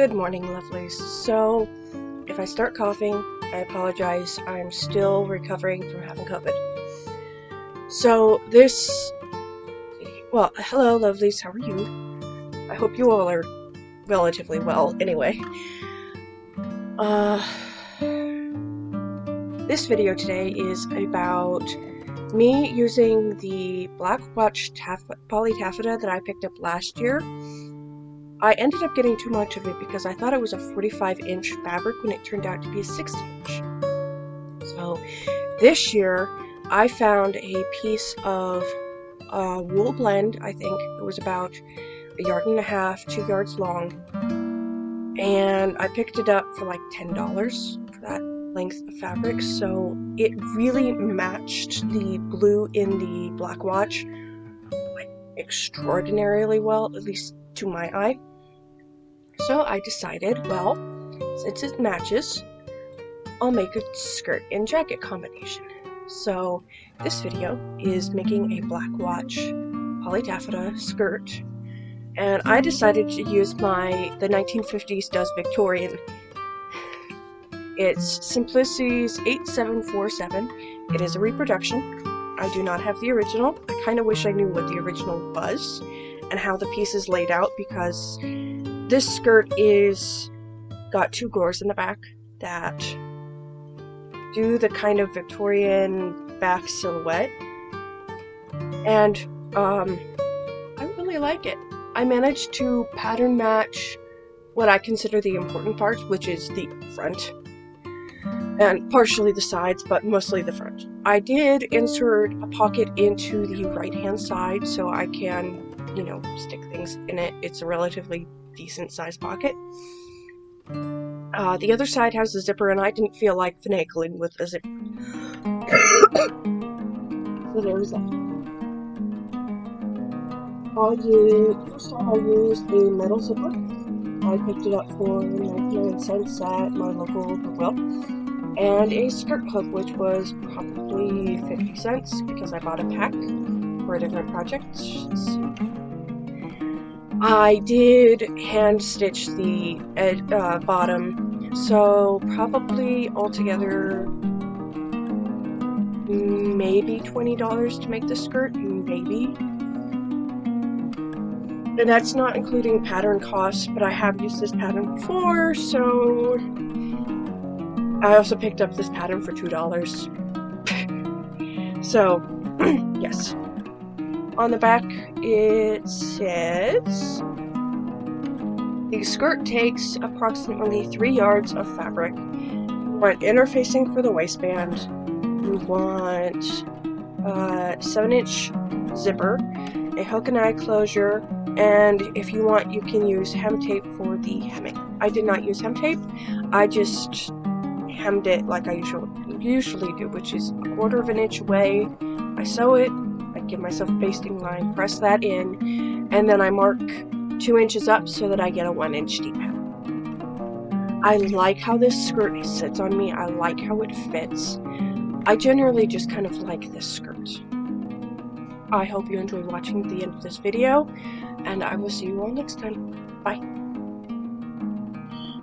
Good morning, lovelies. So, if I start coughing, I apologize. I'm still recovering from having COVID. So, hello, lovelies. How are you? I hope you all are relatively well, anyway. This video today is about me using the Black Watch poly taffeta that I picked up last year. I ended up getting too much of it because I thought it was a 45-inch fabric when it turned out to be a 60-inch. So this year I found a piece of wool blend. I think it was about 1.5 yards, 2 yards long, and I picked it up for like $10 for that length of fabric. So it really matched the blue in the Black Watch like extraordinarily well, at least to my eye. So I decided, well, since it matches, I'll make a skirt and jacket combination. So this video is making a Black Watch poly taffeta skirt, and I decided to use the 1950s Does Victorian. It's Simplicity's 8747. It is a reproduction. I do not have the original. I kind of wish I knew what the original was and how the piece is laid out, because this skirt got 2 gores in the back that do the kind of Victorian back silhouette, and I really like it. I managed to pattern match what I consider the important parts, which is the front and partially the sides, but mostly the front. I did insert a pocket into the right-hand side so I can, stick things in it. It's a relatively decent sized pocket. The other side has a zipper, and I didn't feel like finagling with a zipper. So there's that. First off, I used a metal zipper. I picked it up for 99 cents at my local Goodwill. And a skirt hook, which was probably 50 cents because I bought a pack for a different project. I did hand stitch the bottom, so probably altogether maybe $20 to make the skirt, maybe. And that's not including pattern costs, but I have used this pattern before, so I also picked up this pattern for $2. So, yes. On the back, it says, the skirt takes approximately 3 yards of fabric. You want interfacing for the waistband. You want a 7-inch zipper, a hook and eye closure, and if you want, you can use hem tape for the hemming. I did not use hem tape. I just hemmed it like I usually do, which is 1/4 inch away. I sew it, I give myself a basting line, press that in, and then I mark 2 inches up so that I get a 1-inch deep hem. I like how this skirt sits on me. I like how it fits. I generally just kind of like this skirt. I hope you enjoyed watching the end of this video, and I will see you all next time. Bye.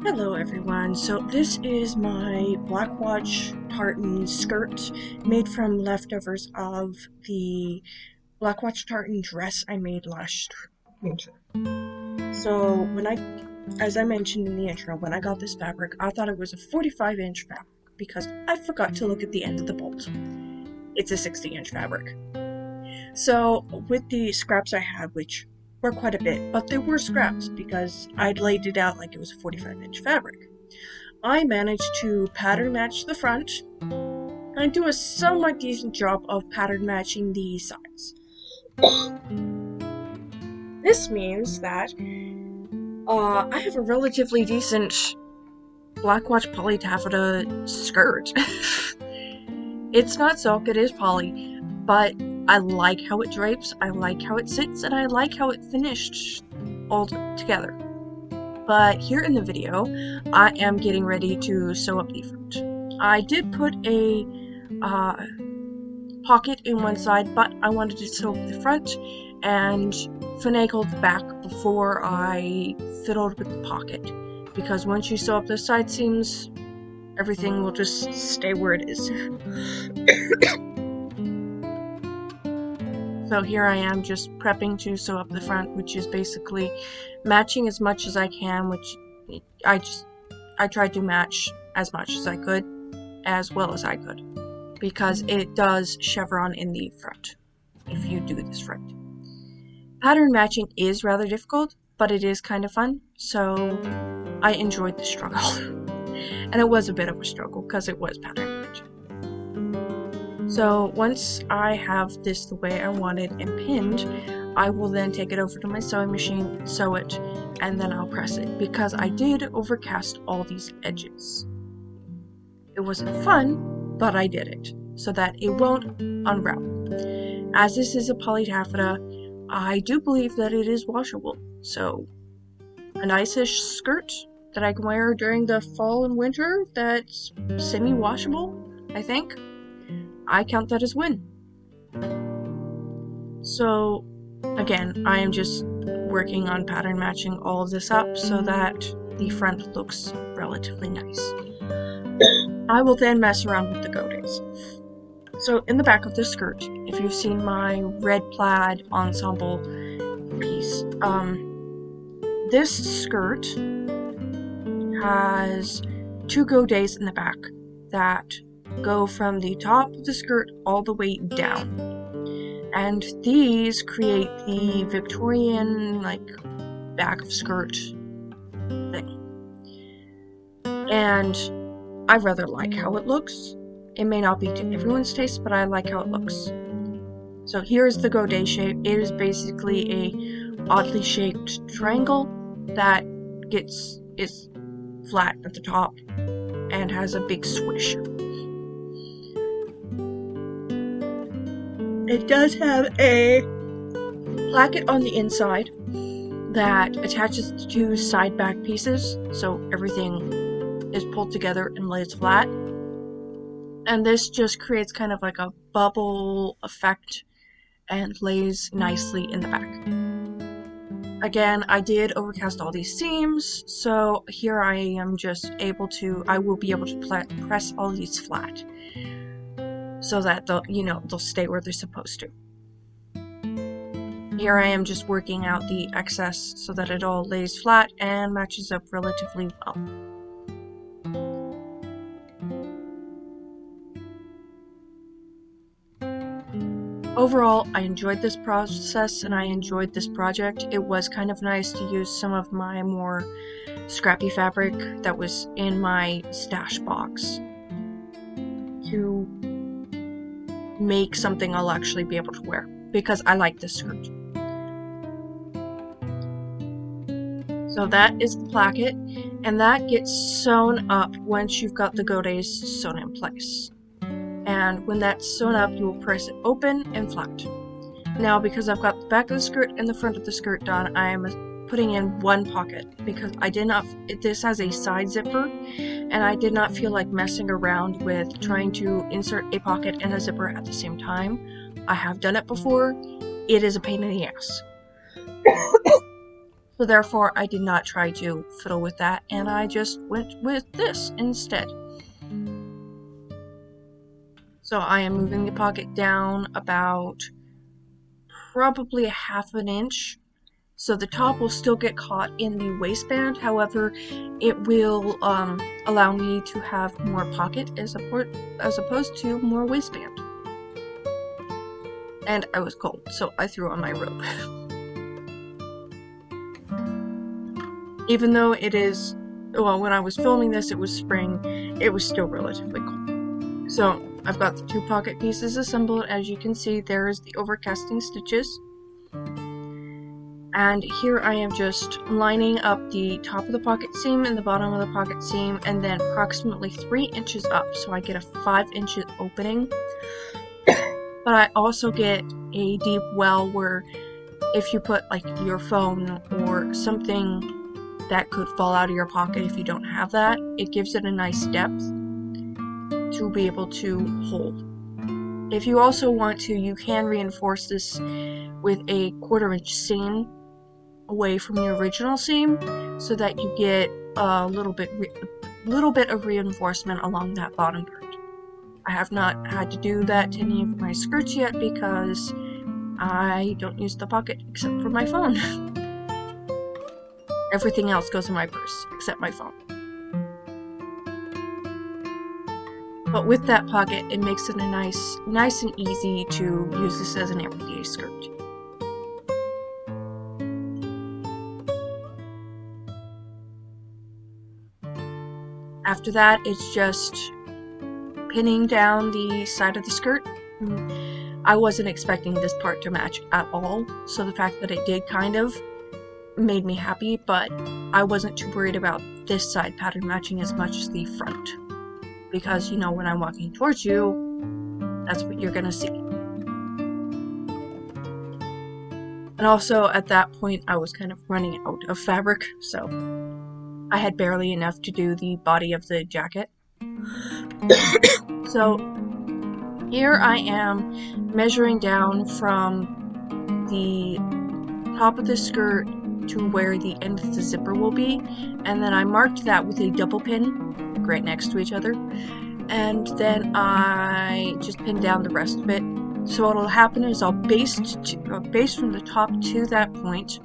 Hello everyone, so this is my Black Watch tartan skirt made from leftovers of the Black Watch tartan dress I made last winter. So as I mentioned in the intro, when I got this fabric, I thought it was a 45-inch fabric because I forgot to look at the end of the bolt. It's a 60-inch fabric. So with the scraps I had, which were quite a bit, but they were scraps because I'd laid it out like it was a 45-inch fabric, I managed to pattern match the front and do a somewhat decent job of pattern matching the sides. This means that I have a relatively decent Black Watch poly taffeta skirt. It's not silk, it is poly, but I like how it drapes, I like how it sits, and I like how it finished all together. But here in the video, I am getting ready to sew up the front. I did put a pocket in one side, but I wanted to sew up the front and finagled the back before I fiddled with the pocket. because once you sew up the side seams, everything will just stay where it is. So here I am just prepping to sew up the front, which is basically matching as much as I can, which I tried to match as much as I could, as well as I could, because it does chevron in the front if you do this right. Pattern matching is rather difficult, but it is kind of fun, so I enjoyed the struggle. And it was a bit of a struggle because it was pattern matching. So once I have this the way I wanted and pinned, I will then take it over to my sewing machine, sew it, and then I'll press it, because I did overcast all these edges. It wasn't fun, but I did it, so that it won't unravel. As this is a poly taffeta, I do believe that it is washable, so a nice-ish skirt that I can wear during the fall and winter that's semi-washable, I think. I count that as win. So again, I am just working on pattern matching all of this up so that the front looks relatively nice. I will then mess around with the goatees. So in the back of the skirt, if you've seen my red plaid ensemble piece, this skirt has 2 goatees in the back that go from the top of the skirt all the way down. And these create the Victorian, back of skirt thing. And I rather like how it looks. It may not be to everyone's taste, but I like how it looks. So here's the goatee shape. It is basically a oddly shaped triangle that is flat at the top and has a big swish. It does have a placket on the inside that attaches the 2 side back pieces, so everything is pulled together and lays flat. And this just creates kind of like a bubble effect and lays nicely in the back. Again, I did overcast all these seams, so here I am just I will be able to press all these flat, so that they'll stay where they're supposed to. Here I am just working out the excess so that it all lays flat and matches up relatively well. Overall, I enjoyed this process and I enjoyed this project. It was kind of nice to use some of my more scrappy fabric that was in my stash box to make something I'll actually be able to wear, because I like this skirt. So that is the placket, and that gets sewn up once you've got the goatees sewn in place. And when that's sewn up, you will press it open and flat. Now, because I've got the back of the skirt and the front of the skirt done, I am putting in 1 pocket, because this has a side zipper, and I did not feel like messing around with trying to insert a pocket and a zipper at the same time. I have done it before. It is a pain in the ass. So therefore, I did not try to fiddle with that, and I just went with this instead. So I am moving the pocket down about probably 1/2 inch. So the top will still get caught in the waistband, however, it will allow me to have more pocket as opposed to more waistband. And I was cold, so I threw on my robe. Even though when I was filming this, it was spring, it was still relatively cold. So I've got the 2 pocket pieces assembled. As you can see, there is the overcasting stitches. And here I am just lining up the top of the pocket seam and the bottom of the pocket seam, and then approximately 3 inches up, so I get a 5-inch opening. But I also get a deep well where if you put your phone or something that could fall out of your pocket if you don't have that, it gives it a nice depth to be able to hold. If you also want to, you can reinforce this with a 1/4 inch seam away from your original seam, so that you get a little bit of reinforcement along that bottom part. I have not had to do that to any of my skirts yet because I don't use the pocket except for my phone. Everything else goes in my purse except my phone. But with that pocket, it makes it a nice and easy to use this as an everyday skirt. After that, it's just pinning down the side of the skirt. I wasn't expecting this part to match at all, so the fact that it did kind of made me happy, but I wasn't too worried about this side pattern matching as much as the front. Because, you know, when I'm walking towards you, that's what you're gonna see. And also, at that point, I was kind of running out of fabric, so I had barely enough to do the body of the jacket. So, here I am measuring down from the top of the skirt to where the end of the zipper will be, and then I marked that with a double pin right next to each other, and then I just pinned down the rest of it. So what'll happen is I'll baste from the top to that point,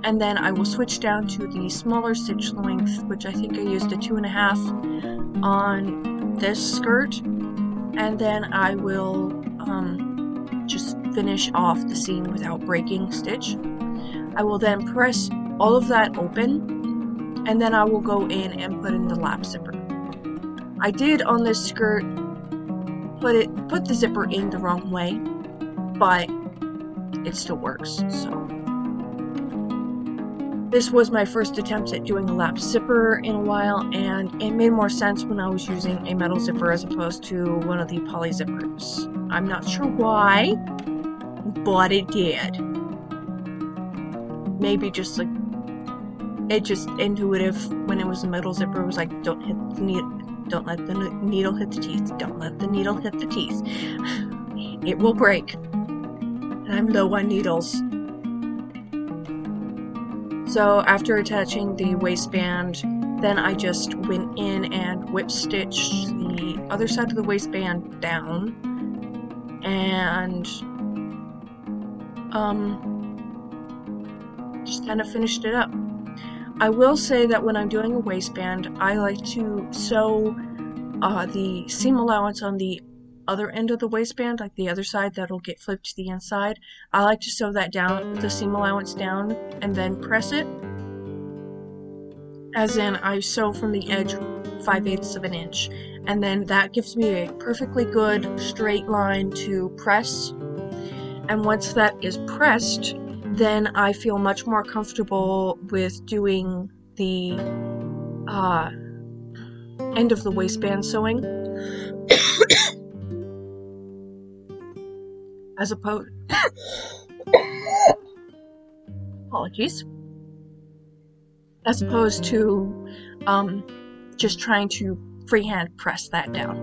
and then I will switch down to the smaller stitch length, which I think I used a 2.5 on this skirt, and then I will just finish off the seam without breaking stitch. I will then press all of that open, and then I will go in and put in the lap zipper. I did on this skirt put the zipper in the wrong way, but it still works. So this was my first attempt at doing a lap zipper in a while, and it made more sense when I was using a metal zipper as opposed to one of the poly zippers. I'm not sure why, but it did. Maybe just like it just intuitive when it was a metal zipper. It was like, don't let the needle hit the teeth. Don't let the needle hit the teeth. It will break. And I'm low on needles. So after attaching the waistband, then I just went in and whip stitched the other side of the waistband down, and just kind of finished it up. I will say that when I'm doing a waistband, I like to sew the seam allowance on the other end of the waistband, like the other side that'll get flipped to the inside. I like to sew that down, the seam allowance down, and then press it. As in, I sew from the edge 5/8 of an inch, and then that gives me a perfectly good straight line to press. And once that is pressed, then I feel much more comfortable with doing the end of the waistband sewing as opposed apologies, as opposed to just trying to freehand press that down.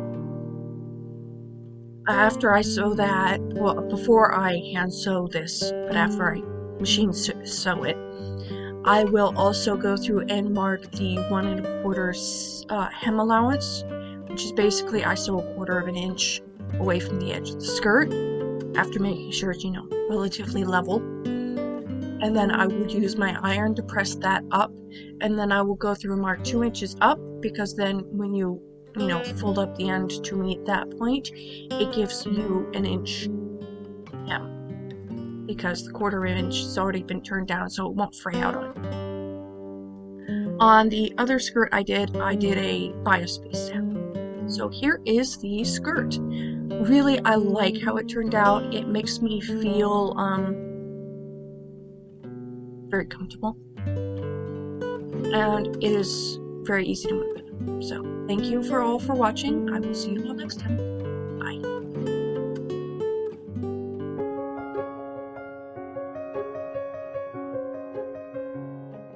After I sew that, well, before I hand sew this, but after I machine sew it, I will also go through and mark the 1 1/4 hem allowance, which is basically I sew 1/4 of an inch away from the edge of the skirt after making sure it's, you know, relatively level. And then I will use my iron to press that up, and then I will go through and mark 2 inches up, because then when you fold up the end to meet that point, it gives you an inch hem, because the 1/4 inch has already been turned down, so it won't fray out on it. On the other skirt I did a bias space hem. So here is the skirt. Really, I like how it turned out. It makes me feel very comfortable, and it is very easy to move in. So thank you all for watching. I will see you all next time. Bye.